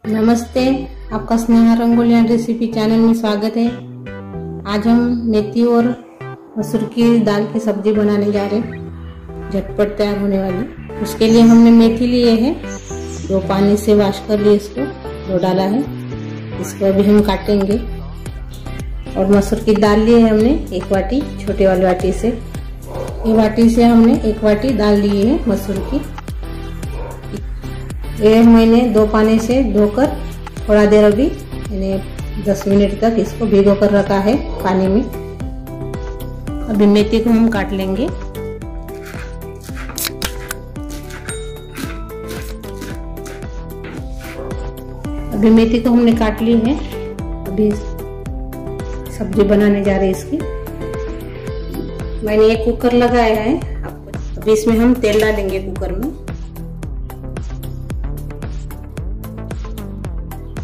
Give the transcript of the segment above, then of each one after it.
नमस्ते, आपका Sneha rangoli and recipe channel में स्वागत है। आज हम मेथी और मसूर की दाल की सब्जी बनाने जा रहे हैं, झटपट तैयार होने वाली। उसके लिए हमने मेथी लिए है, 2 पानी से वॉश कर लिए, इसको 2 डाला है। इसको अभी हम काटेंगे। और मसूर की दाल ली है हमने 1 वाटी, छोटे वाली वाटी से। ये वाटी से हमने 1 वाटी दाल ली है मसूर की। ये मैंने 2 पानी से धोकर थोड़ा देर अभी यानी 10 मिनट तक इसको भिगो कर रखा है पानी में। अभी मेथी को हम काट लेंगे। अभी मेथी को हमने काट ली है। अभी सब्जी बनाने जा रहे हैं इसकी। मैंने एक कुकर लगाया है। अभी इसमें हम तेल डालेंगे कुकर में।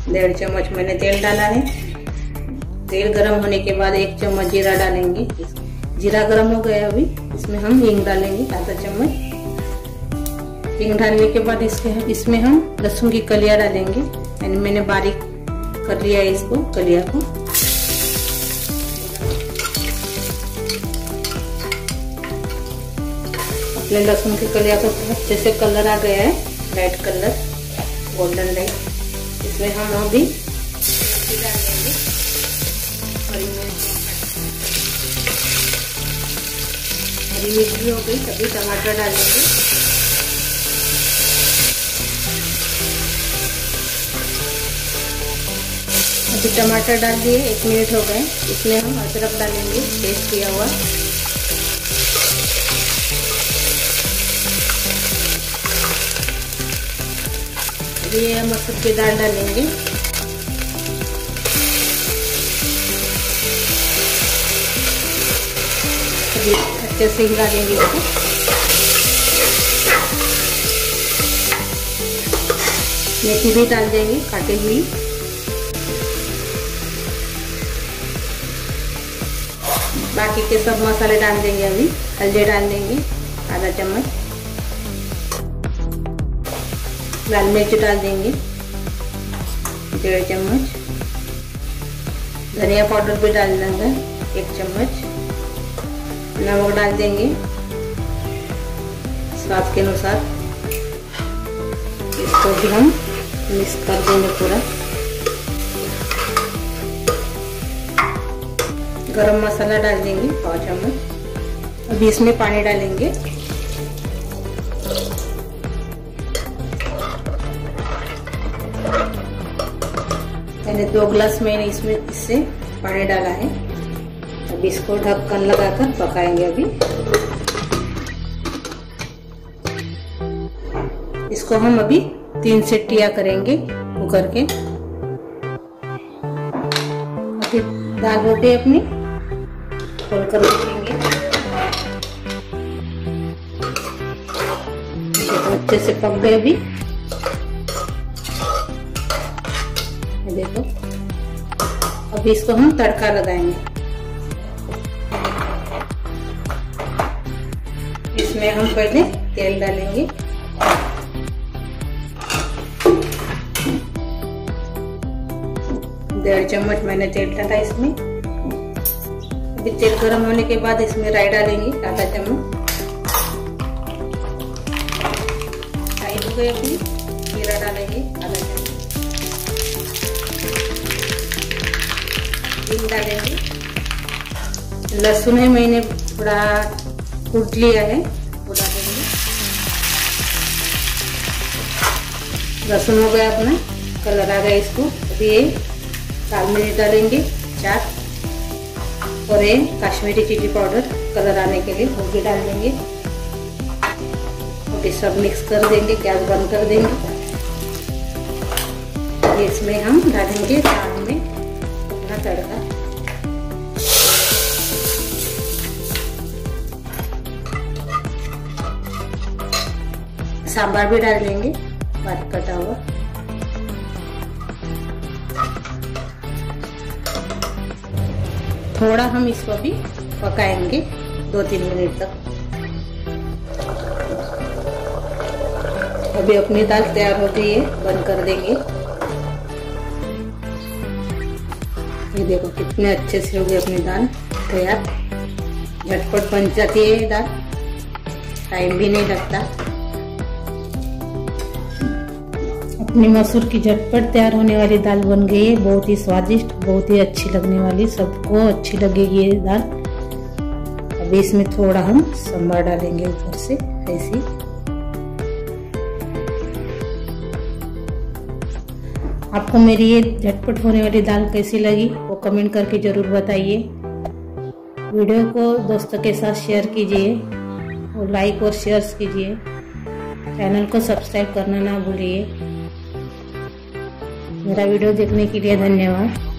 1.5 चम्मच मैंने तेल डाला है। तेल गरम होने के बाद 1 चम्मच जीरा डालेंगे। जीरा गरम हो गया। अभी इसमें हम हींग डालेंगे आधा चम्मच। हींग डालने के बाद इसमें हम लहसुन की कलियां डालेंगे। यानी मैंने बारीक कर लिया है इसको, कलिया को। अपने लहसुन की कलिया को अच्छे से कलर आ गया है, रेड कलर, गोल्डन लाइट। इसमें हम अभी डाल देंगे हरी मिर्च भी हो गई। अभी टमाटर डालेंगे। अभी टमाटर डाल दिए, 1 मिनट हो गए। इसमें हम अदरक डालेंगे, पेस्ट किया हुआ। ये मसूर की दाल डालेंगे। अभी अच्छे से हिला देंगे इसको। मेथी भी डाल देंगे काटी हुई। बाकी के सब मसाले डाल देंगे। अभी हल्दी डाल देंगे आधा चम्मच। लाल मिर्च डाल देंगे 1.5 चम्मच। धनिया पाउडर भी डाल देंगे 1 चम्मच। नमक डाल देंगे स्वाद के अनुसार। इसको भी हम मिक्स कर देंगे पूरा। गरम मसाला डाल देंगे 1 चम्मच। अभी इसमें पानी डालेंगे। मैंने 2 गिलास मैंने इससे पानी डाला है। अभी इसको ढक्कन लगाकर पकाएंगे। अभी इसको हम अभी 3 सीटियां करेंगे कुकर के। अभी दाल हो गई अपनी, खोल कर रखेंगे। अच्छे से पक गए। अभी देखो, अभी इसको हम तड़का लगाएंगे। इसमें हम पहले तेल डालेंगे। डेढ़ चम्मच मैंने तेल डाला इसमें। अभी तेल गरम होने के बाद इसमें राई डालेंगे आधा चम्मच। राई हो गई। अभी जीरा डालेंगे आधा चम्मच। डालेंगे लहसुन है, मैंने थोड़ा कूट लिया है, वो डालेंगे। लहसुन हो गया अपना, कलर आ गया इसको। अभी ये लाल मिर्च डालेंगे 4 और ये कश्मीरी चिली पाउडर कलर आने के लिए वो भी डाल देंगे। अभी सब मिक्स कर देंगे, गैस बंद कर देंगे। इसमें हम डालेंगे दाल में अपना तड़का। सांभर भी डाल देंगे बारीक कटा हुआ। थोड़ा हम इसको भी पकाएंगे 2-3 मिनट तक। अभी अपनी दाल तैयार हो गई है, बंद कर देंगे। ये देखो कितने अच्छे से हो गई अपनी दाल तैयार। झटपट बन जाती है ये दाल, टाइम भी नहीं लगता। अपनी मसूर की झटपट तैयार होने वाली दाल बन गई है। बहुत ही स्वादिष्ट, बहुत ही अच्छी लगने वाली, सबको अच्छी लगेगी ये दाल। अभी इसमें थोड़ा हम सांभर डालेंगे ऊपर से ऐसी। आपको मेरी ये झटपट होने वाली दाल कैसी लगी वो कमेंट करके जरूर बताइए। वीडियो को दोस्तों के साथ शेयर कीजिए और लाइक और शेयर कीजिए। चैनल को सब्सक्राइब करना ना भूलिए। मेरा वीडियो देखने के लिए धन्यवाद।